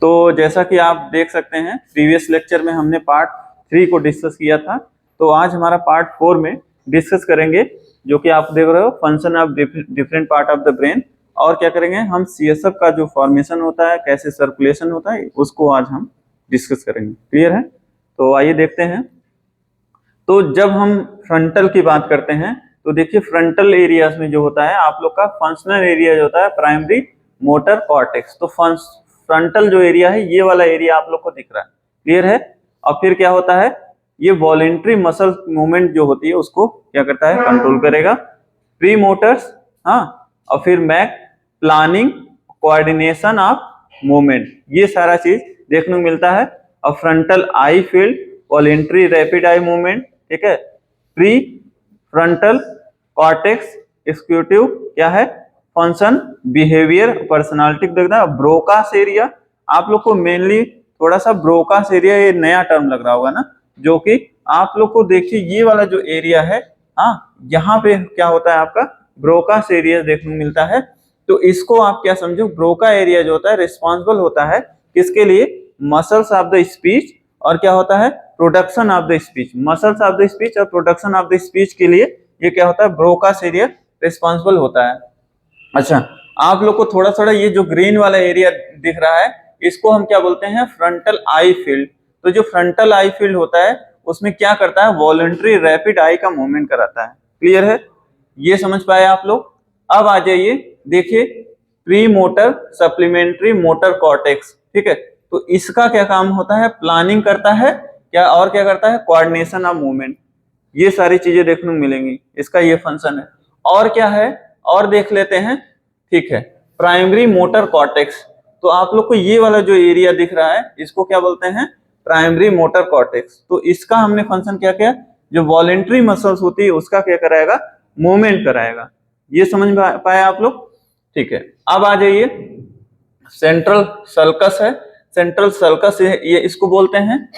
तो जैसा कि आप देख सकते हैं प्रीवियस लेक्चर में हमने पार्ट 3 को डिस्कस किया था, तो आज हमारा पार्ट 4 में डिस्कस करेंगे, जो कि आप देख रहे हो function of different part of the brain. और क्या करेंगे हम सीएसएफ का जो फॉर्मेशन होता है, कैसे सर्कुलेशन होता है, उसको आज हम डिस्कस करेंगे। क्लियर है? तो आइए देखते हैं। तो जब हम फ्रंटल की बात करते हैं तो देखिए फ्रंटल एरियाज में जो होता है आप लोग का फंक्शनल एरिया जो होता है प्राइमरी मोटर कॉर्टेक्स। तो फ्रंटल जो एरिया है ये वाला एरिया आप लोग को दिख रहा है। क्लियर है? और फिर क्या होता है, ये वॉलेंट्री मसल मूवमेंट जो होती है उसको क्या करता है, कंट्रोल करेगा। प्री मोटर्स, हाँ, और फिर मैक प्लानिंग कोऑर्डिनेशन ऑफ मूवमेंट, ये सारा चीज देखने को मिलता है। और frontal eye field voluntary rapid eye movement, ठीक है। प्री फ्रंटल कॉर्टेक्स एक्सिक्यूटिव क्या है, फंक्शन बिहेवियर पर्सनालिटी देखना। ब्रोकास एरिया आप लोग को मेनली थोड़ा सा ब्रोकास एरिया, ये नया टर्म लग रहा होगा ना, जो कि आप लोग को देखिए ये वाला जो एरिया है, हाँ, यहाँ पे क्या होता है आपका ब्रोकास एरिया देखने को मिलता है। तो इसको आप क्या समझो, ब्रोका एरिया जो होता है रिस्पॉन्सिबल होता है किसके लिए, मसल्स ऑफ द स्पीच, और क्या होता है production of the speech. Muscles of the speech और प्रोडक्शन ऑफ द स्पीच के लिए ये क्या होता है, ब्रोकास एरिया रिस्पॉन्सिबल होता है। अच्छा, आप लोग को थोड़ा थोड़ा ये जो ग्रीन वाला एरिया दिख रहा है इसको हम क्या बोलते हैं, फ्रंटल आई फील्ड। तो जो फ्रंटल आई फील्ड होता है उसमें क्या करता है, वॉलंटरी रैपिड आई का मूवमेंट कराता है। क्लियर है? ये समझ पाए आप लोग? अब आ जाइए, देखिए pre motor supplementary motor cortex, ठीक है। तो इसका क्या काम होता है, प्लानिंग करता है क्या, और क्या करता है, कोऑर्डिनेशन ऑफ मूवमेंट। ये सारी चीजें देखने को मिलेंगी, इसका ये फंक्शन है। और क्या है, और देख लेते हैं, ठीक है। प्राइमरी मोटर कॉर्टेक्स, तो आप लोग को ये वाला जो एरिया दिख रहा है इसको क्या बोलते हैं, प्राइमरी मोटर कॉर्टेक्स। तो इसका हमने फंक्शन क्या किया, जो वॉलेंट्री मसल्स होती है उसका क्या कराएगा, मूवमेंट कराएगा। ये समझ पाए आप लोग? ठीक है। अब आ जाइए, सेंट्रल सल्कस है, सेंट्रल सल्कस ये इसको बोलते हैं।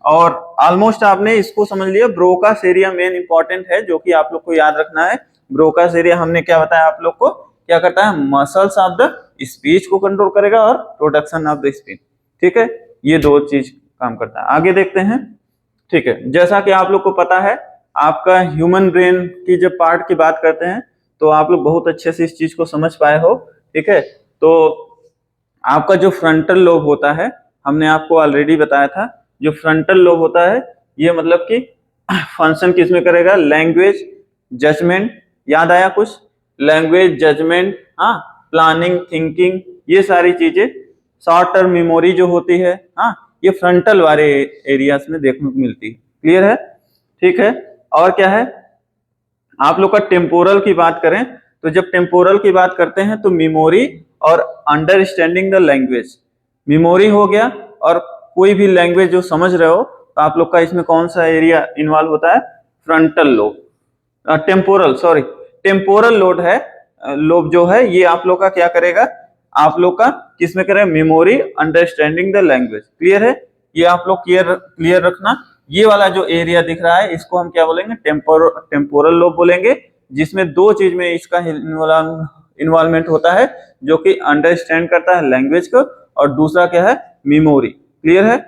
और ऑलमोस्ट आपने इसको समझ लिया। ब्रोकास एरिया मेन इंपॉर्टेंट है, जो कि आप लोग को याद रखना है। ब्रोकास एरिया हमने क्या बताया आप लोग को, क्या करता है, मसल्स ऑफ द स्पीच को कंट्रोल करेगा और प्रोडक्शन ऑफ द स्पीच, ठीक है। ये दो चीज काम करता है। आगे देखते हैं, ठीक है। जैसा कि आप लोग को पता है, आपका ह्यूमन ब्रेन की जब पार्ट की बात करते हैं तो आप लोग बहुत अच्छे से इस चीज को समझ पाए हो, ठीक है। तो आपका जो फ्रंटल लोब होता है, हमने आपको ऑलरेडी बताया था, जो फ्रंटल लोब होता है ये मतलब कि फंक्शन किसमें करेगा, लैंग्वेज जजमेंट, याद आया कुछ, लैंग्वेज जजमेंट, हाँ, प्लानिंग थिंकिंग, ये सारी चीजें, शॉर्ट टर्म मेमोरी जो होती है, हाँ, ये फ्रंटल वाले एरियाज में देखने को मिलती है। क्लियर है? ठीक है। और क्या है, आप लोग का टेम्पोरल की बात करें तो जब टेम्पोरल की बात करते हैं तो मेमोरी और अंडरस्टैंडिंग द लैंग्वेज, मेमोरी हो गया, और कोई भी लैंग्वेज जो समझ रहे हो तो आप लोग का इसमें कौन सा एरिया इन्वॉल्व होता है, frontal lobe, temporal, sorry, temporal lobe है, लोब जो है ये आप लोग का क्या करेगा, आप लोग का किसमें करेगा, memory understanding the language. Clear है? ये आप लोग क्लियर रखना। ये वाला जो एरिया दिख रहा है इसको हम क्या बोलेंगे, टेम्पोरल लोब बोलेंगे, जिसमें दो चीज में इसका इन्वॉल्वमेंट होता है, जो कि अंडरस्टैंड करता है लैंग्वेज को, और दूसरा क्या है, मेमोरी। क्लियर है?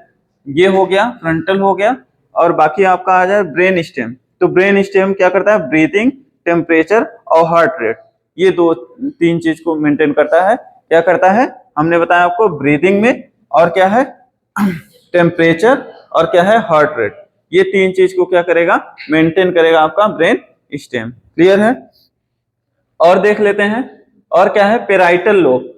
ये हो गया, फ्रंटल हो गया। और बाकी आपका आ जाए ब्रेन स्टेम। तो ब्रेन स्टेम क्या करता है, ब्रीथिंग, टेम्परेचर और हार्ट रेट, ये दो तीन चीज को मेंटेन करता है। क्या करता है, हमने बताया आपको, ब्रीथिंग में, और क्या है, टेम्परेचर, और क्या है, हार्ट रेट, ये तीन चीज को क्या करेगा, मेंटेन करेगा आपका ब्रेन स्टेम। क्लियर है? और देख लेते हैं, और क्या है, पेराइटल लोब।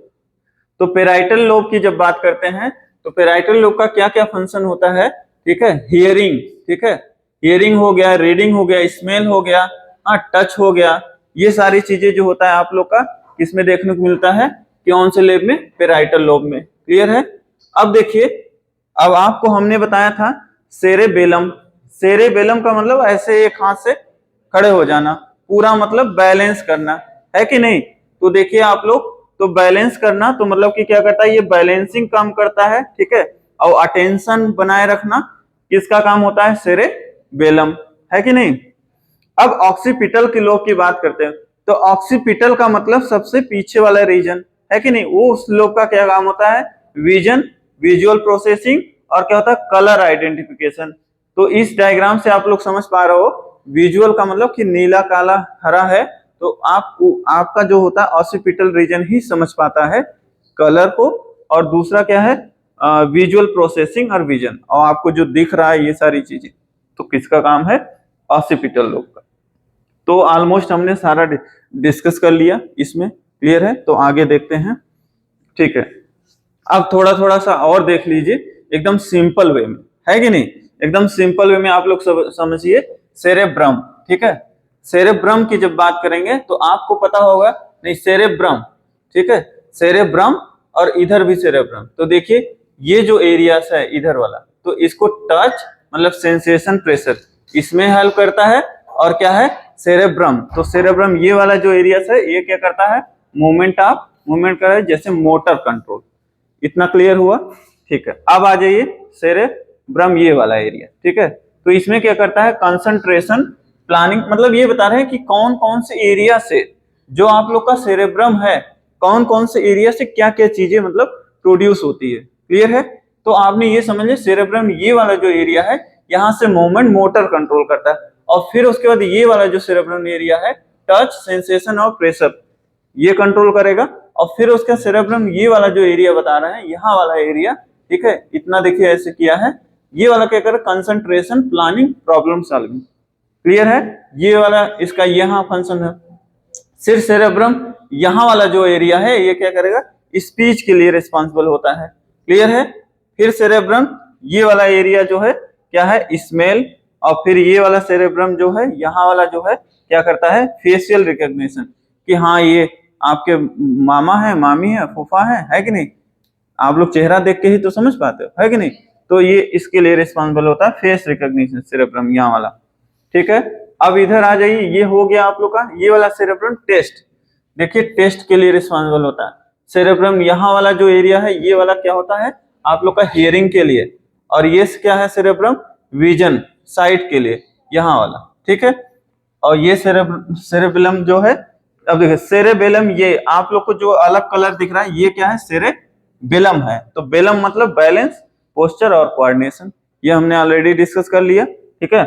तो पेराइटल लोब की जब बात करते हैं तो पेराइटल लोब का क्या क्या फंक्शन होता है, ठीक है, हियरिंग, ठीक है, हियरिंग हो गया, रीडिंग हो गया, स्मेल हो गया, हाँ, टच हो गया, ये सारी चीजें जो होता है आप लोग का किसमें देखने को मिलता है, कौन से लोब में, पेराइटल लोब में। क्लियर है? अब देखिए, अब आपको हमने बताया था सेरेबेलम। सेरेबेलम का मतलब ऐसे एक हाथ से खड़े हो जाना, पूरा मतलब बैलेंस करना, है कि नहीं। तो देखिए आप लोग, तो बैलेंस करना तो मतलब कि क्या करता है, ये बैलेंसिंग काम करता है, ठीक है। और अटेंशन बनाए रखना किसका काम होता है, सेरेबेलम, है कि नहीं। अब ऑक्सीपिटल के लोब की बात करते हैं, तो ऑक्सीपिटल का मतलब सबसे पीछे वाला रीजन, है कि नहीं, वो उस लोब का क्या काम होता है, विजन, विजुअल प्रोसेसिंग और क्या होता है कलर आइडेंटिफिकेशन। तो इस डायग्राम से आप लोग समझ पा रहे हो, विजुअल का मतलब कि नीला काला हरा है, तो आपका जो होता है ऑसिपिटल रीजन ही समझ पाता है कलर को, और दूसरा क्या है विजुअल प्रोसेसिंग और विजन, और आपको जो दिख रहा है ये सारी चीजें, तो किसका काम है ऑसिपिटल लोब का। तो ऑलमोस्ट हमने सारा डिस्कस कर लिया इसमें, क्लियर है। तो आगे देखते हैं, ठीक है। अब थोड़ा थोड़ा सा और देख लीजिए एकदम सिंपल वे में, है कि नहीं, एकदम सिंपल वे में आप लोग समझिए सेरेब्रम, ठीक है। सेरेब्रम की जब बात करेंगे तो आपको पता होगा, नहीं सेरेब्रम, ठीक है, सेरेब्रम और इधर भी सेरेब्रम। तो देखिए ये जो एरियास है इधर वाला, तो इसको टच मतलब सेंसेशन प्रेशर इसमें हेल्प करता है, और क्या है सेरेब्रम, तो सेरेब्रम ये वाला जो एरियास है ये क्या करता है मूवमेंट कर है, जैसे मोटर कंट्रोल। इतना क्लियर हुआ, ठीक है। अब आ जाइए सेरेब्रम ये वाला एरिया, ठीक है। तो इसमें क्या करता है कंसंट्रेशन प्लानिंग, मतलब ये बता रहे हैं कि कौन कौन से एरिया से जो आप लोग का सेरेब्रम है, कौन कौन से एरिया से क्या क्या चीजें मतलब प्रोड्यूस होती है, क्लियर है। तो आपने ये समझ लिया सेरेब्रम ये वाला जो एरिया है यहाँ से मूवमेंट मोटर कंट्रोल करता है, और फिर उसके बाद ये वाला जो सेरेब्रम एरिया है टच सेंसेशन और प्रेशर ये कंट्रोल करेगा, और फिर उसका सेरेब्रम ये वाला जो एरिया बता रहे हैं यहाँ वाला एरिया, ठीक है, इतना देखिए ऐसे किया है, ये वाला क्या करे concentration planning problem solving, clear है। ये वाला इसका यहाँ फंक्शन है। सिर्फ सेरेब्रम यहाँ वाला जो एरिया है ये क्या करेगा स्पीच के लिए रिस्पॉन्सिबल होता है, क्लियर है। फिर सेरेब्रम ये वाला एरिया जो है क्या है स्मेल, और फिर ये वाला सेरेब्रम जो है यहाँ वाला जो है क्या करता है फेशियल रिकॉग्निशन, कि हाँ ये आपके मामा है मामी है फूफा है कि नहीं, आप लोग चेहरा देख के ही तो समझ पाते हो, है कि नहीं। तो ये इसके लिए रिस्पॉन्सिबल होता है फेस रिकॉग्निशन सेरेब्रम यहाँ वाला, ठीक है। अब इधर आ जाइए, ये हो गया आप लोग का ये वाला सेरेब्रम टेस्ट, देखिए टेस्ट के लिए रिस्पॉन्सिबल होता है सेरेब्रम। यहाँ वाला जो एरिया है ये वाला क्या होता है आप लोग का हियरिंग के लिए, और ये क्या है सेरेब्रम विजन साइट के लिए यहाँ वाला, ठीक है। और ये सेरेबेलम जो है, अब देखिए सेरेबेलम ये आप लोग को जो अलग कलर दिख रहा है ये क्या है सेरेबेलम है। तो बेलम मतलब बैलेंस पोस्चर और कोऑर्डिनेशन, ये हमने ऑलरेडी डिस्कस कर लिया, ठीक है।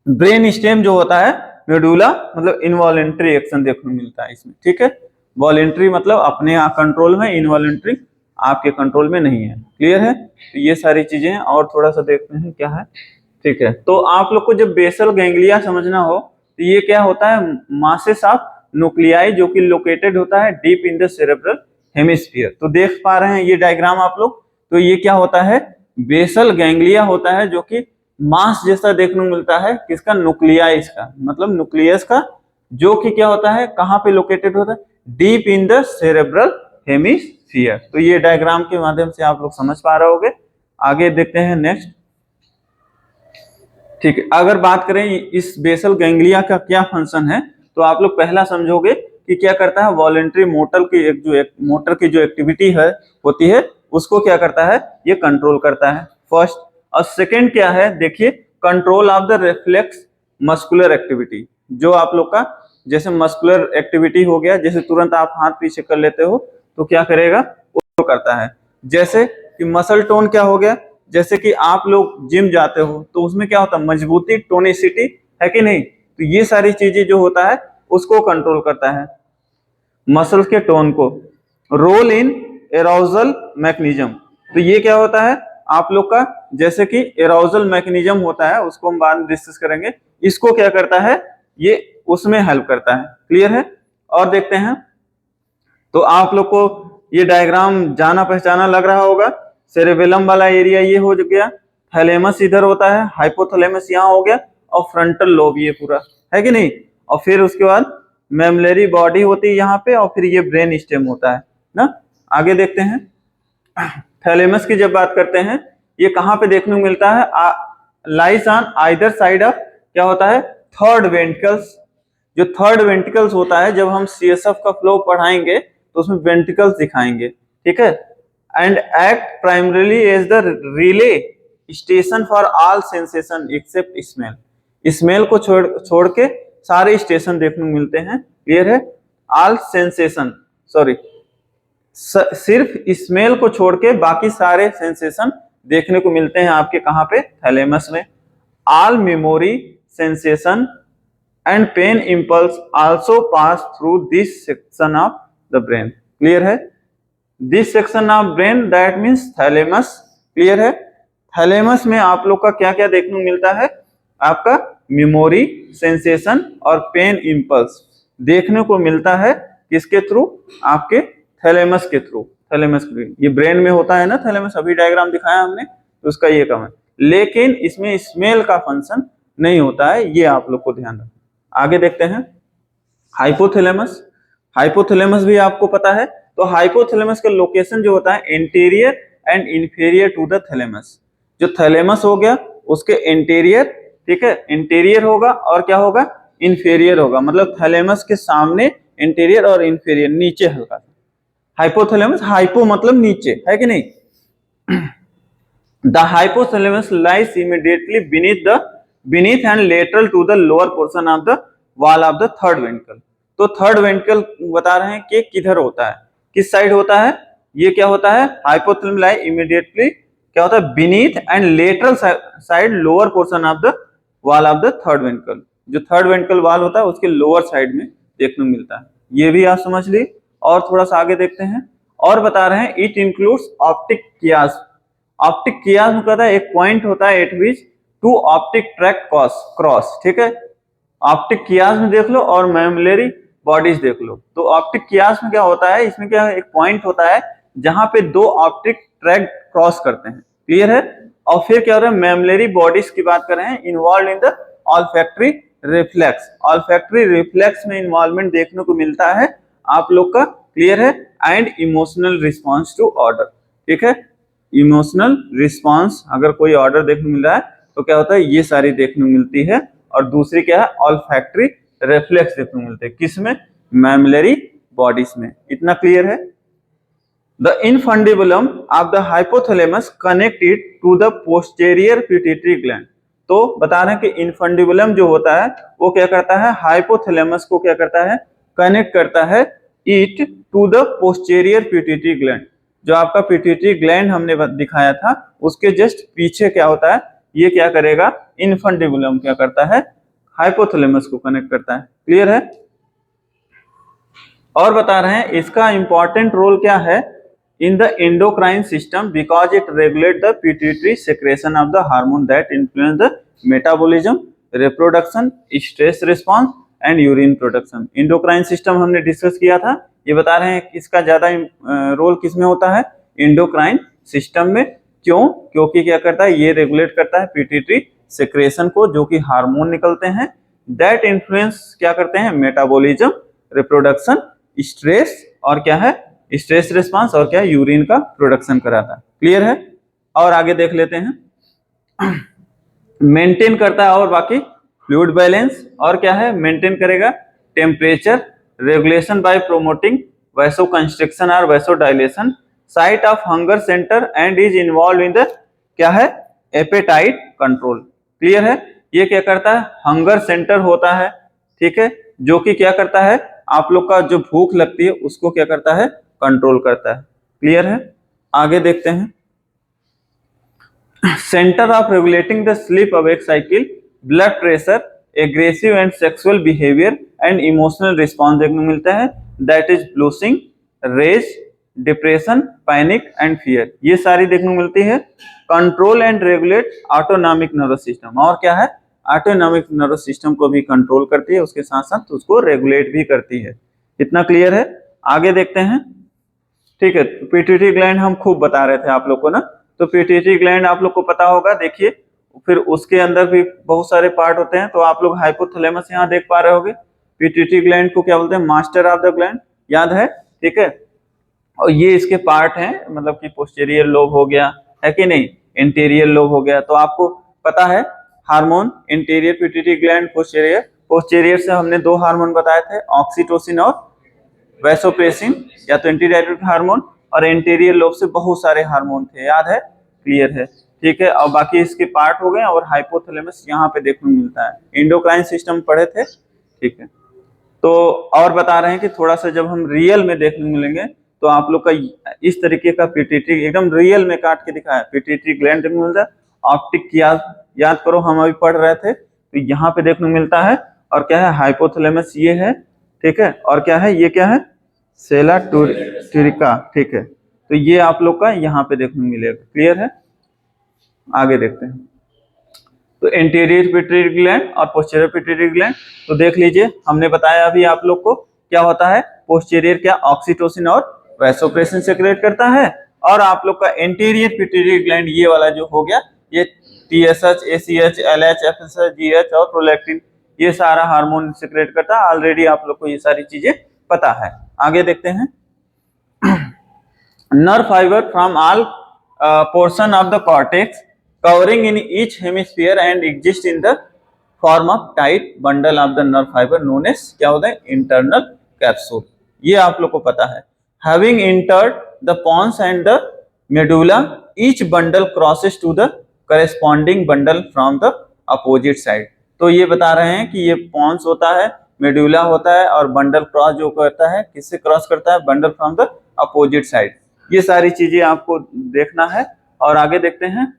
ब्रेन स्टेम जो होता है मेडुला मतलब इनवॉलेंट्री एक्शन देखने को मिलता है इसमें, ठीक है। वॉलेंट्री मतलब अपने कंट्रोल में, इनवॉलेंट्री आपके कंट्रोल में नहीं है, क्लियर है। तो ये सारी चीजें हैं, और थोड़ा सा देखते हैं क्या है, ठीक है। तो आप लोग को जब बेसल गैंग्लिया समझना हो तो ये क्या होता है मासेस ऑफ न्यूक्लियाई जो कि लोकेटेड होता है deep in the cerebral hemisphere. तो देख पा रहे हैं ये डायग्राम आप लोग, तो ये क्या होता है बेसल गैंग्लिया होता है जो कि मास जैसा देखने को मिलता है किसका न्यूक्लियाइस का, मतलब न्यूक्लियस का, जो कि क्या होता है कहाँ पे लोकेटेड होता है deep in the cerebral hemisphere. तो ये डायग्राम के माध्यम से आप लोग समझ पा रहे होंगे। आगे देखते हैं नेक्स्ट, ठीक है। अगर बात करें इस बेसल गैंग्लिया का क्या फंक्शन है, तो आप लोग पहला समझोगे कि क्या करता है वॉलेंट्री मोटर की जो एक्टिविटी है होती है उसको क्या करता है ये कंट्रोल करता है फर्स्ट। और सेकंड क्या है देखिए control of the reflex muscular activity, जो आप लोग का जैसे मस्कुलर एक्टिविटी हो गया, जैसे तुरंत आप हाथ पीछे कर लेते हो तो क्या करेगा वो करता है। जैसे कि मसल टोन क्या हो गया, जैसे कि आप लोग जिम जाते हो तो उसमें क्या होता है मजबूती टोनिसिटी, है कि नहीं। तो ये सारी चीजें जो होता है उसको कंट्रोल करता है मसल के टोन को। रोल इन एरोजल मैकेनिज्म, तो ये क्या होता है आप लोग का जैसे कि एरोजल मैकेनिज्म होता है उसको हम बाद में डिस्कस करेंगे, इसको क्या करता है ये उसमें हेल्प करता है, क्लियर है। और देखते हैं तो आप लोग को ये डायग्राम जाना पहचाना लग रहा होगा। सेरेबेलम वाला एरिया ये हो गया, थैलेमस इधर होता है, हाइपोथैलेमस यहाँ हो गया, और फ्रंटल लोब ये पूरा, है कि नहीं। और फिर उसके बाद मेमोरी बॉडी होती है यहाँ पे, और फिर ये ब्रेन स्टेम होता है ना। आगे देखते हैं थैलेमस की जब बात करते हैं ये कहाँ पे देखने को मिलता है lies on either side of क्या होता है थर्ड वेंट्रिकल्स। जो थर्ड वेंट्रिकल्स होता है जब हम सीएसएफ का फ्लो पढ़ाएंगे तो उसमें वेंट्रिकल्स दिखाएंगे, ठीक है। And act primarily as the relay station for all sensation except smell. Smell को छोड़ के सारे स्टेशन देखने को मिलते हैं, क्लियर है। ऑल सेंसेशन सिर्फ स्मेल को छोड़ के बाकी सारे सेंसेशन देखने को मिलते हैं आपके कहाँ पे, थैलेमस में। All memory sensation and pain impulse also pass through this section of the brain. Clear है? This section of brain that means thalamus. Clear है? थैलेमस में आप लोग का क्या क्या देखने को मिलता है, आपका मेमोरी, सेंसेशन और पेन इंपल्स देखने को मिलता है। किसके थ्रू? आपके थैलेमस के थ्रू। थैलेमस के थ्रू, ये ब्रेन में होता है ना थैलेमस, अभी डायग्राम दिखाया हमने, तो उसका ये काम है। लेकिन इसमें स्मेल का फंक्शन नहीं होता है, ये आप लोग को ध्यान रखना। आगे देखते हैं हाइपोथैलेमस। हाइपोथैलेमस भी आपको पता है। तो हाइपोथैलेमस का लोकेशन जो होता है interior and inferior to the thalamus. जो थैलेमस हो गया उसके इंटीरियर, ठीक है, इंटीरियर होगा और क्या होगा, इंफीरियर होगा। मतलब थैलेमस के सामने इंटीरियर और इंफीरियर, नीचे हल्का सा। हाइपोथैलेमस, हाइपो मतलब नीचे, है कि नहीं? The hypothalamus lies immediately beneath and lateral to the lower portion of the wall of the third ventricle। तो थर्ड वेंट्रिकल बता रहे हैं कि किधर होता है, किस साइड होता है। ये क्या होता है, हाइपोथैलेमस लाई इमीडिएटली क्या होता है, beneath and lateral side lower portion of the wall of the third ventricle. जो थर्ड वेंट्रिकल वॉल होता है उसके लोअर साइड में देखने को मिलता है। ये भी आप समझ ली। और थोड़ा सा आगे देखते हैं और बता रहे हैं it includes optic chiasm. Optic chiasm कहता है एक पॉइंट होता है at which two optic tract cross. ठीक है, ऑप्टिक कियास्म देख लो और मैमलेरी बॉडीज देख लो। तो ऑप्टिक कियास्म क्या होता है, इसमें क्या है, एक पॉइंट होता है जहां पे दो ऑप्टिक ट्रैक क्रॉस करते हैं। क्लियर है? और फिर क्या हो रहा है, मैमलेरी बॉडीज की बात कर रहे हैं, involve in the olfactory reflex. Olfactory reflex में इन्वॉल्वमेंट देखने को मिलता है आप लोग का। क्लियर है? And emotional response to order. ठीक है, इमोशनल रिस्पॉन्स, अगर कोई ऑर्डर देखने को मिल रहा है तो क्या होता है, ये सारी देखने को मिलती है। और दूसरी क्या है, ऑल्फैक्टरी रिफ्लेक्स देखने को मिलते हैं। किसमें? मैमलेरी बॉडीज में। इतना क्लियर है? The infundibulum of the hypothalamus connected to the posterior pituitary gland। तो बता रहे हैं कि इनफंडिबुलम जो होता है वो क्या करता है, हाइपोथैलेमस को क्या करता है, कनेक्ट करता है it to the posterior pituitary gland. जो आपका पिट्यूटरी ग्लैंड हमने दिखाया था उसके जस्ट पीछे क्या होता है, ये क्या करेगा, इनफंडिबुलम क्या करता है, हाइपोथैलेमस को कनेक्ट करता है। क्लियर है? और बता रहे हैं इसका इंपॉर्टेंट रोल क्या है in the endocrine system because it regulates the pituitary secretion of the hormone that influence the metabolism, reproduction, stress response and urine production। endocrine system हमने डिस्कस किया था। ये बता रहे हैं इसका ज्यादा रोल किसमें होता है, endocrine system में। क्यों? क्योंकि क्या करता है, ये रेगुलेट करता है pituitary secretion को, जो कि हार्मोन निकलते हैं that influence क्या करते हैं, मेटाबॉलिज्म, रिप्रोडक्शन, स्ट्रेस और क्या है, स्ट्रेस रिस्पांस और क्या, यूरिन का प्रोडक्शन कराता है। क्लियर है? और आगे देख लेते हैं। मेंटेन करता है और बाकी फ्लूइड बैलेंस और क्या है, मेंटेन करेगा टेम्परेचर रेगुलेशन बाय प्रोमोटिंग वैसोकंस्ट्रिक्शन और vasodilation, site of hunger centre and is involve in the क्या है, एपेटाइट कंट्रोल। क्लियर है? ये क्या करता है, हंगर सेंटर होता है, ठीक है, जो कि क्या करता है, आप लोग का जो भूख लगती है उसको क्या करता है, कंट्रोल करता है। क्लियर है? आगे देखते हैं centre of regulating the sleep awake cycle, blood pressure, aggressive and sexual behaviour and emotional response देखने को मिलता है। That is blushing, rage, depression, panic and fear, ये सारी देखने को मिलती है। Control and regulate autonomic nervous system, और क्या है, ऑटोनॉमिक नर्वस सिस्टम को भी कंट्रोल करती है, उसके साथ साथ उसको रेगुलेट भी करती है। इतना क्लियर है? आगे देखते हैं। ठीक है, पिट्यूटरी ग्लैंड हम खूब बता रहे थे आप लोग को ना, तो पिट्यूटरी ग्लैंड आप लोग को पता होगा। देखिए फिर उसके अंदर भी बहुत सारे पार्ट होते हैं, तो आप लोग हाइपोथैलेमस यहाँ देख पा रहे होगे। पिट्यूटरी ग्लैंड को क्या बोलते हैं, मास्टर ऑफ द ग्लैंड, याद है? ठीक है, और ये इसके पार्ट हैं, मतलब कि पोस्टीरियर लोब हो गया, है कि नहीं, इंटीरियर लोब हो गया। तो आपको पता है hormone, interior pituitary gland, posterior. Posterior से हमने दो हार्मोन बताए थे, ऑक्सीटोसिन और वैसोप्रेसिन, या तो एंटीडायरेक्ट हार्मोन, और एंटीरियर लोब से बहुत सारे हार्मोन थे, याद है? क्लियर है? ठीक है, और बाकी इसके पार्ट हो गए। और हाइपोथैलेमस यहाँ पे देखने को मिलता है। एंडोक्राइन सिस्टम पढ़े थे, ठीक है। तो और बता रहे हैं कि थोड़ा सा जब हम रियल में देखने मिलेंगे तो आप लोग का इस तरीके का पिट्यूटरी एकदम रियल में काट के दिखाया, पिट्यूटरी ग्लैंड देखने को मिलता है। ऑप्टिक याद करो, हम अभी पढ़ रहे थे, तो यहाँ पे देखने को मिलता है। और क्या है, हाइपोथैलेमस ये है, ठीक है। और क्या है, ये क्या है, सेला टूरिका, ठीक है। तो ये आप लोग का यहाँ पे देखने को मिलेगा। क्लियर है, आगे देखते हैं। तो एंटीरियर पिट्यूटरी ग्लैंड और पोस्टीरियर पिट्यूटरी ग्लैंड, तो देख लीजिए, हमने बताया अभी आप लोग को क्या होता है। पोस्टीरियर क्या ऑक्सीटोसिन और वैसोप्रेसिन सेक्रेट करता है, और आप लोग का एंटीरियर पिट्यूटरी ग्लैंड ये वाला जो हो गया, ये TSH, ACH, LH, FSH, GH और प्रोलैक्टिन, ये सारा हार्मोन सेक्रेट करता है। ऑलरेडी आप लोग को ये सारी चीजें पता है। आगे देखते हैं। Nerve fibre from all portion of the cortex covering in each hemisphere and exist in the form of tight bundle of the nerve fiber known as क्या होता है, internal capsule। ये आप लोग को पता है। Having entered the pons and the medulla, each bundle crosses to the corresponding bundle from the opposite side। तो ये बता रहे हैं कि ये पॉन्स होता है, मेडुला होता है, और बंडल क्रॉस जो करता है, किससे क्रॉस करता है, bundle from the opposite side. ये सारी चीजें आपको देखना है। और आगे देखते हैं।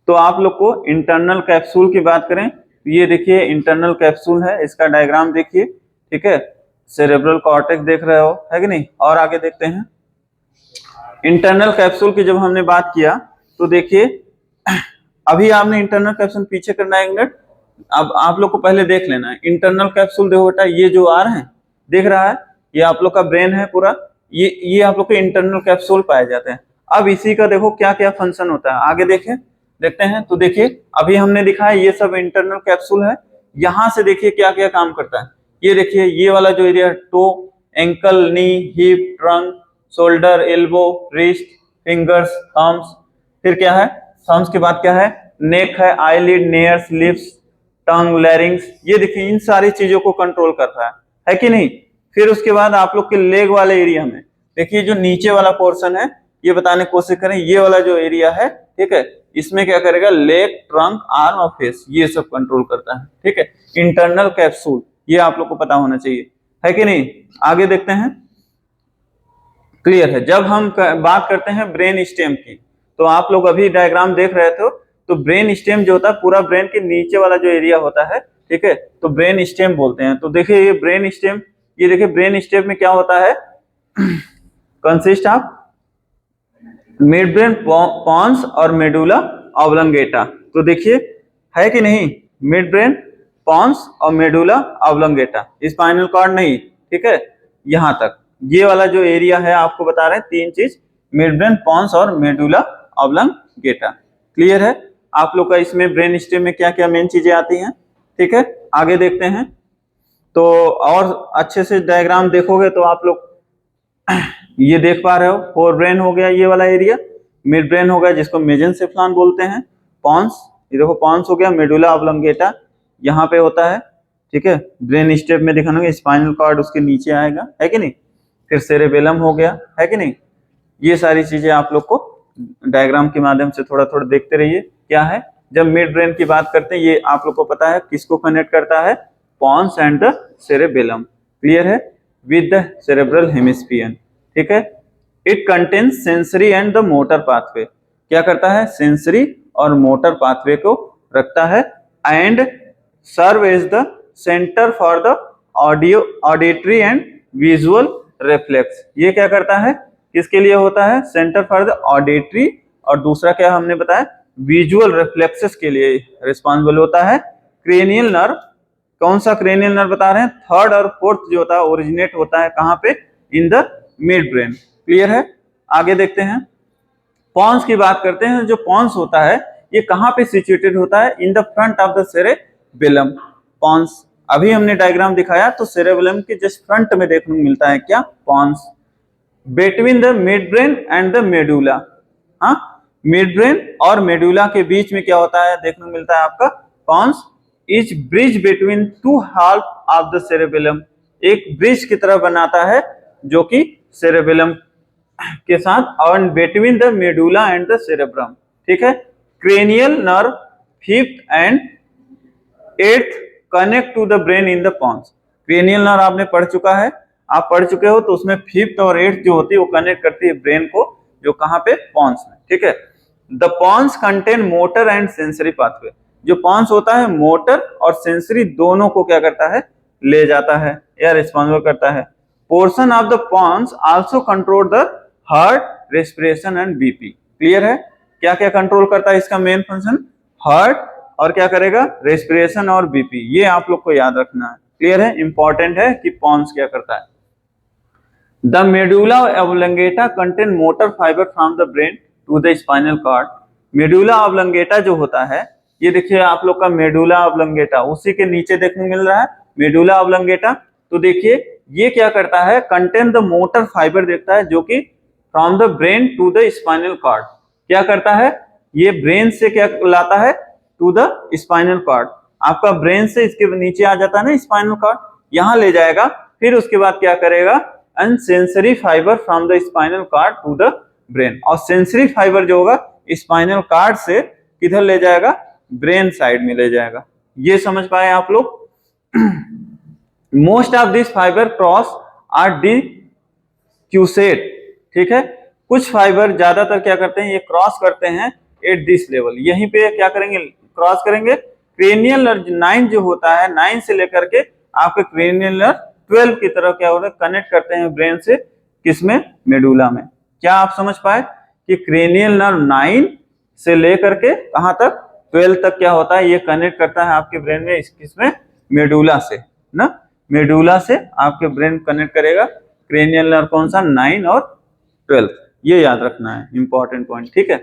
तो आप लोग को इंटरनल कैप्सूल की बात करें, ये देखिए इंटरनल कैप्सूल है, इसका डायग्राम देखिए, ठीक है। सेरेब्रल कॉर्टेक्स देख रहे हो, है कि नहीं। और आगे देखते हैं। इंटरनल कैप्सूल की जब हमने बात किया, तो देखिए अभी आपने इंटरनल कैप्सूल पीछे करना है 1 मिनट। अब आप लोग को पहले देख लेना है इंटरनल कैप्सूल। देखो बेटा, ये जो आ रहे हैं, देख रहा है, ये आप लोग का ब्रेन है पूरा, ये आप लोग के इंटरनल कैप्सूल पाए जाते हैं। अब इसी का देखो क्या क्या फंक्शन होता है, आगे देखते हैं। तो देखिए अभी हमने दिखाया ये सब इंटरनल कैप्सूल है। यहां से देखिए क्या क्या काम करता है। ये देखिए ये वाला जो area, toe, ankle, knee, hip, trunk, shoulder, elbow, wrist, fingers, thumbs. फिर क्या है, थम्स के बाद क्या है, नेक है, आईलिड, नेयर्स, लिप्स, टंग, लैरिंग्स। ये देखिए इन सारी चीजों को कंट्रोल कर रहा है कि नहीं। फिर उसके बाद आप लोग के लेग वाले एरिया में देखिए, जो नीचे वाला पोर्शन है, ये बताने की कोशिश करें, ये वाला जो एरिया है, ठीक है, इसमें क्या करेगा, लेग, ट्रंक, आर्म और फेस, ये सब कंट्रोल करता है, ठीक है। इंटरनल कैप्सूल, ये आप लोग को पता होना चाहिए, है कि नहीं। आगे देखते हैं। क्लियर है। जब हम बात करते हैं ब्रेन स्टेम की, तो आप लोग अभी डायग्राम देख रहे थे, तो ब्रेन स्टेम जो होता है, पूरा ब्रेन के नीचे वाला जो एरिया होता है, ठीक है, तो ब्रेन स्टेम बोलते हैं। तो देखिए ये ब्रेन स्टेम, ये देखिए ब्रेन स्टेम में क्या होता है, consist of midbrain, pons और मेडुला ऑब्लंगेटा। तो देखिए है कि नहीं, मिड ब्रेन, पॉन्स और मेडुला ऑब्लंगेटा, स्पाइनल कॉर्ड नहीं, ठीक है, यहां तक ये वाला जो एरिया है आपको बता रहे हैं 3 चीज, मिड ब्रेन, पॉन्स और मेडुला ऑब्लंगेटा। क्लियर है। आप लोग का इसमें ब्रेन स्टेम में क्या क्या मेन चीजें आती हैं, ठीक है। आगे देखते हैं। तो और अच्छे से डायग्राम देखोगे तो आप लोग ये देख पा रहे हो, फोर ब्रेन हो गया ये वाला एरिया, मिड ब्रेन हो गया जिसको मेजेंसेफ्लॉन बोलते हैं, पॉन्स, ये देखो पॉन्स हो गया, मेडुला ऑब्लंगेटा यहाँ पे होता है, ठीक है। ब्रेन स्टेम में दिखाना, स्पाइनल कॉर्ड उसके नीचे आएगा, है कि नहीं। फिर सेरेबेलम हो गया, है कि नहीं। ये सारी चीजें आप लोग को डायग्राम के माध्यम से थोड़ा थोड़ा देखते रहिए। क्या है, जब मिड ब्रेन की बात करते हैं, ये आप लोग को पता है किसको कनेक्ट करता है, pons and the cerebellum. Clear है, विद द सेरेब्रल हेमिस्फीयर, ठीक है। It contains sensory and the motor pathway, क्या करता है, सेंसरी और मोटर पाथवे को रखता है, and serve as the centre for the auditory and visual reflex. ये क्या करता है, किसके लिए होता है, सेंटर फॉर द ऑडिटरी, और दूसरा क्या हमने बताया, विजुअल रिफ्लेक्सेस के लिए रिस्पॉन्सिबल होता है। क्रेनियल नर्व, कौन सा क्रेनियल नर्व बता रहे हैं, थर्ड और फोर्थ जो होता है ओरिजिनेट होता है कहां पे, in the mid brain. Clear है। आगे देखते हैं। पॉन्स की बात करते हैं। जो पॉन्स होता है ये कहां पे सिचुएटेड होता है, in the front of the cerebellum. Pons अभी हमने डायग्राम दिखाया, तो सेरेबेलम के जस्ट फ्रंट में देखने को मिलता है क्या, pons. Between the midbrain and the medulla, हाँ, मिड ब्रेन और मेडुला के बीच में क्या होता है, देखने को मिलता है आपका pons. Is bridge between 2 half of the cerebellum, एक ब्रिज की तरह बनाता है जो कि सेरेबेलम के साथ, और between the medulla and the cerebrum, ठीक है। Cranial nerve 5th and 8th connect to the brain in the pons. Cranial nerve आपने पढ़ चुका है, आप पढ़ चुके हो, तो उसमें 5th और 8th जो होती है वो कनेक्ट करती है ब्रेन को, जो कहाँ पे, पॉन्स में, ठीक है। The pons contain motor and sensory pathway. जो पॉन्स होता है मोटर और सेंसरी दोनों को क्या करता है, ले जाता है या रिस्पॉन्सिबल करता है। Portion of the pons also control the heart, respiration and BP. Clear है, क्या क्या कंट्रोल करता है इसका मेन फंक्शन, हार्ट और क्या करेगा, रेस्पिरेशन और बीपी, ये आप लोग को याद रखना है। क्लियर है, इंपॉर्टेंट है कि पॉन्स क्या करता है। The medulla oblongata contain motor fibre from the brain to the spinal cord. Medulla oblongata जो होता है, ये देखिए आप लोग का मेडुला ऑब्लंगेटा, उसी के नीचे देखने को मिल रहा है मेडुला ऑब्लंगेटा। तो देखिए ये क्या करता है, कंटेन द मोटर फाइबर देखता है, जो कि from the brain to the spinal cord. क्या करता है, ये ब्रेन से क्या लाता है, टू द स्पाइनल कॉर्ड। आपका ब्रेन से इसके नीचे आ जाता है ना स्पाइनल कॉर्ड, यहां ले जाएगा, फिर उसके बाद क्या करेगा, and sensory fibre from the spinal cord to the brain. और सेंसरी फाइबर जो होगा स्पाइनल कॉर्ड से किधर ले जाएगा, ब्रेन साइड में ले जाएगा। ये समझ पाए आप लोग। Most of this fibre cross are decussate, ठीक है। कुछ फाइबर ज्यादातर क्या करते हैं, ये क्रॉस करते हैं एट दिस लेवल, यहीं पे क्या करेंगे, क्रॉस करेंगे। क्रेनियल नर्व 9 जो होता है, 9 से लेकर के आपके क्रेनियल नर्व 12 की तरफ क्या होता है, कनेक्ट करते हैं ब्रेन से, किसमें, मेडुला में। क्या आप समझ पाए कि क्रेनियल नर्व 9 से लेकर के कहां तक, 12 तक क्या होता है, ये कनेक्ट करता है आपके ब्रेन में, किसमें, मेडुला से ना, मेडुला से आपके ब्रेन कनेक्ट करेगा। क्रेनियल नर्व कौन सा, 9 और 12, ये याद रखना है, इंपॉर्टेंट पॉइंट, ठीक है।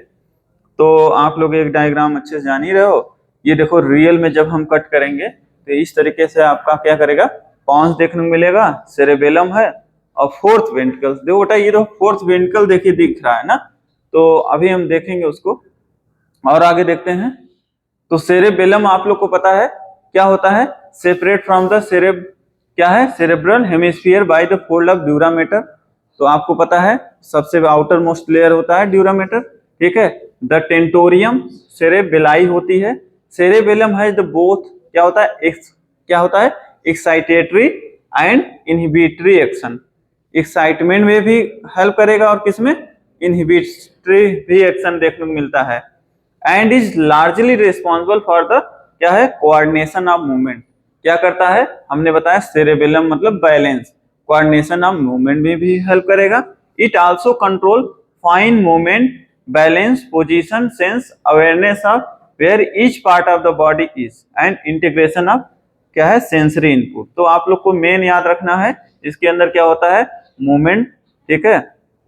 तो आप लोग एक डायग्राम अच्छे से जान ही रहे हो। ये देखो रियल में जब हम कट करेंगे तो इस तरीके से आपका क्या करेगा, पॉन्स देखने को मिलेगा, सेरेबेलम है और फोर्थ वेंट्रिकल। देखो बेटा ये तो फोर्थ वेंट्रिकल देखिए दिख रहा है ना, तो अभी हम देखेंगे उसको और आगे देखते हैं। तो सेरेबेलम आप लोग को पता है क्या होता है, सेपरेट फ्रॉम द क्या है, cerebral hemisphere by the fold of dura mater. तो आपको पता है सबसे आउटर मोस्ट लेयर होता है ड्यूरामेटर, ठीक है। द टेंटोरियम सेरेबेलाई होती है। सेरेबेलम है द बोथ क्या होता है, क्या होता है, excitatory and inhibitory action. Excitement में भी हेल्प करेगा और किसमें, इनहिबिटरी भी एक्शन देखने को मिलता है। And is largely responsible for the क्या है, कोऑर्डिनेशन ऑफ मूवमेंट। क्या करता है, हमने बताया सेरेबेलम मतलब बैलेंस, कोऑर्डिनेशन ऑफ मूवमेंट में भी हेल्प करेगा। It also control fine movement, balance, position, sense, awareness of where each part of the body is and integration of क्या है, सेंसरी इनपुट। तो आप लोग को मेन याद रखना है, इसके अंदर क्या होता है, मूवमेंट, ठीक है,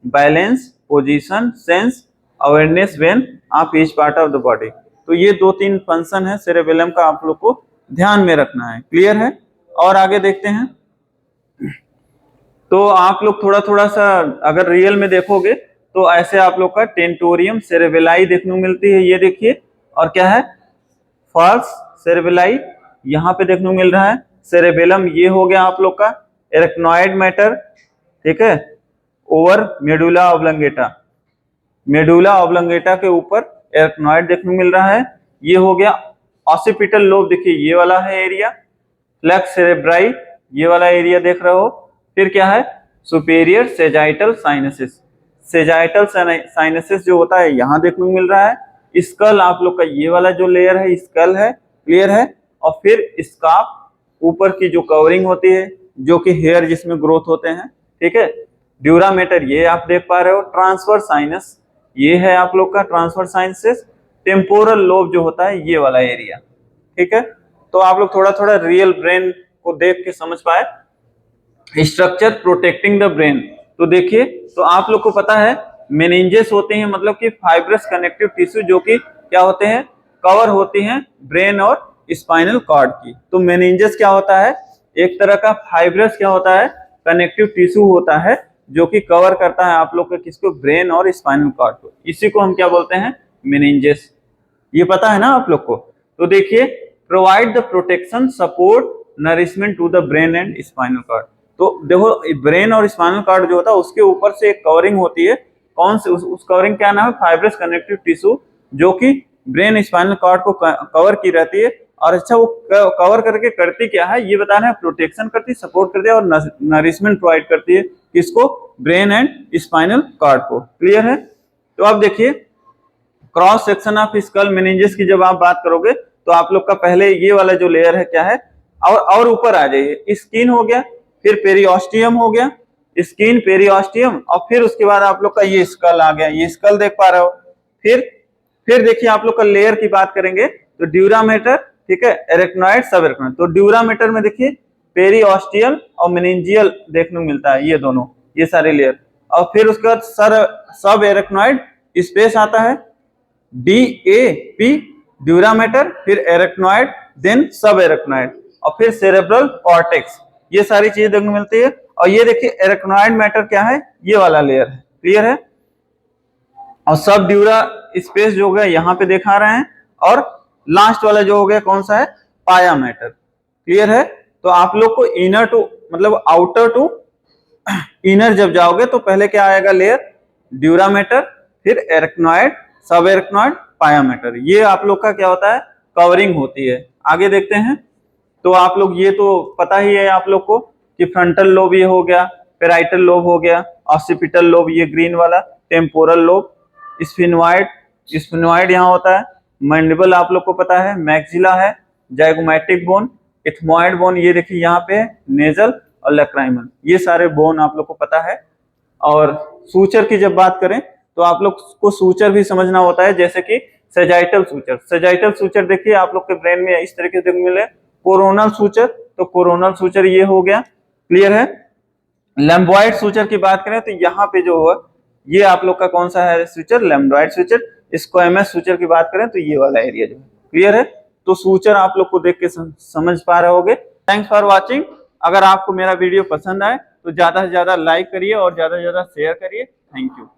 balance, position, sense, awareness when of each part of the body. तो ये 2-3 फंक्शन है सेरेबेलम का, आप लोग को ध्यान में रखना है। क्लियर है, और आगे देखते हैं। तो आप लोग थोड़ा थोड़ा सा अगर रियल में देखोगे तो ऐसे आप लोग का टेंटोरियम सेरेबेलाई देखने को मिलती है, ये देखिए, और क्या है, फॉल्स सेरेबेलाई यहाँ पे देखने को मिल रहा है। सेरेबेलम ये हो गया आप लोग का एरेक्नॉइड मैटर, ठीक है, over medulla oblongata. Medulla oblongata के ऊपर एरेक्नॉइड देखने को मिल रहा है। ये हो गया ऑसिपिटल लोब, देखिए ये वाला है एरिया। फ्लैक्स सेरेब्राई ये वाला एरिया देख रहे हो। फिर क्या है, superior sagittal sinuses. Sagittal sinuses जो होता है यहाँ देखने को मिल रहा है। स्कल आप लोग का ये वाला जो लेयर है स्कल है, क्लियर है। और फिर स्कार्फ ऊपर की जो कवरिंग होती है, जो कि हेयर जिसमें ग्रोथ होते हैं, ठीक है। ड्यूरामेटर ये आप देख पा रहे हो। ट्रांसफर साइनस ये है आप लोग का ट्रांसफर साइनसिस। टेम्पोरल लोब जो होता है ये वाला एरिया, ठीक है। तो आप लोग थोड़ा थोड़ा रियल ब्रेन को देख के समझ पाए। स्ट्रक्चर प्रोटेक्टिंग द ब्रेन, तो देखिए, तो आप लोग को पता है मेनिंजेस होते हैं, मतलब कि फाइब्रस कनेक्टिव टिश्यू जो कि क्या होते हैं, कवर होती हैं ब्रेन और स्पाइनल कॉर्ड की। तो मेनिंजेस क्या होता है, एक तरह का फाइब्रस क्या होता है, कनेक्टिव टिश्यू होता है जो कि कवर करता है आप लोग के किसको, ब्रेन और स्पाइनल कॉर्ड को। इसी को हम क्या बोलते हैं, मेनिंजेस। ये पता है ना आप लोग को। तो देखिए, provide the protection, support, nourishment to the brain and spinal cord. तो देखो ब्रेन और स्पाइनल कॉर्ड जो होता है उसके ऊपर से एक कवरिंग होती है। कौन से, उस कवरिंग क्या नाम है, फाइब्रस कनेक्टिव टिश्यू, जो कि ब्रेन स्पाइनल कॉर्ड को कवर की रहती है। और अच्छा वो कवर करके करती क्या है ये बताना है। प्रोटेक्शन करती है, सपोर्ट करती है और नरिशमेंट प्रोवाइड करती है किसको, ब्रेन एंड स्पाइनल कॉर्ड को। क्लियर है। तो अब देखिए cross section of skull meninges की जब आप बात करोगे तो आप लोग का पहले ये वाला जो लेयर है क्या है, और ऊपर आ जाइए, स्किन हो गया, फिर पेरियोस्टियम हो गया, स्किन पेरियोस्टियम, और फिर उसके बाद आप लोग का ये स्कल आ गया, ये स्कल देख पा रहे हो। फिर देखिए आप लोग का लेयर की बात करेंगे तो ड्यूरामेटर, ठीक है, एरेक्नॉइड सब एरेक्नॉइड। तो ड्यूरामेटर में देखिए पेरियोस्टियल और मेनिंजियल देखने को मिलता है, ये दोनों, ये सारे लेयर। और फिर उसके बाद सब एरेक्नॉइड स्पेस आता है, DAP ड्यूरामेटर, फिर एरेक्नॉइड, देन सब एरेक्नॉइड, और फिर सेरेब्रल कॉर्टेक्स, ये सारी चीजें देखने को मिलती है। और ये देखिए एरेक्नॉइड मैटर क्या है, ये वाला लेयर है। क्लियर है। और सब ड्यूरा स्पेस जो हो गया यहाँ पे दिखा रहे हैं, और लास्ट वाला जो हो गया कौन सा है, पाया मैटर। क्लियर है। तो आप लोग को इनर टू मतलब आउटर टू इनर जब जाओगे तो पहले क्या आएगा लेयर, ड्यूरामेटर, फिर एरेक्नॉइड, सब एरेक्नॉइड, पाया मैटर, ये आप लोग का क्या होता है, कवरिंग होती है। आगे देखते हैं। तो आप लोग ये तो पता ही है आप लोग को कि फ्रंटल लोब ये हो गया, पेराइटल लोब हो गया, ऑक्सीपिटल लोब ये ग्रीन वाला, टेम्पोरल लोब, स्फिनोइड यहाँ होता है, मैंडिबल आप लोग को पता है, मैक्सिला है, जाइगोमैटिक बोन, इथमोइड बोन ये देखिए यहाँ पे है, नेजल और लैक्राइमल, ये सारे बोन आप लोग को पता है। और सूचर की जब बात करें तो आप लोग को सूचर भी समझना होता है, जैसे कि सेजाइटल सूचर। सेजाइटल सूचर देखिए आप लोग के ब्रेन में इस तरीके से मिले, कोरोनल सूचर, तो कोरोनल सूचर ये हो गया। क्लियर है। लैम्बॉइड सूचर की बात करें तो यहाँ पे जो है ये आप लोग का कौन सा है सूचर, लैम्बॉइड सूचर। स्क्वैमस सूचर की बात करें तो ये वाला एरिया जो है। क्लियर है। तो सूचर आप लोग को देख के समझ पा रहे होगे। Thanks for watching. अगर आपको मेरा वीडियो पसंद आए तो ज्यादा से ज्यादा लाइक करिए और ज्यादा से ज्यादा शेयर करिए। Thank you.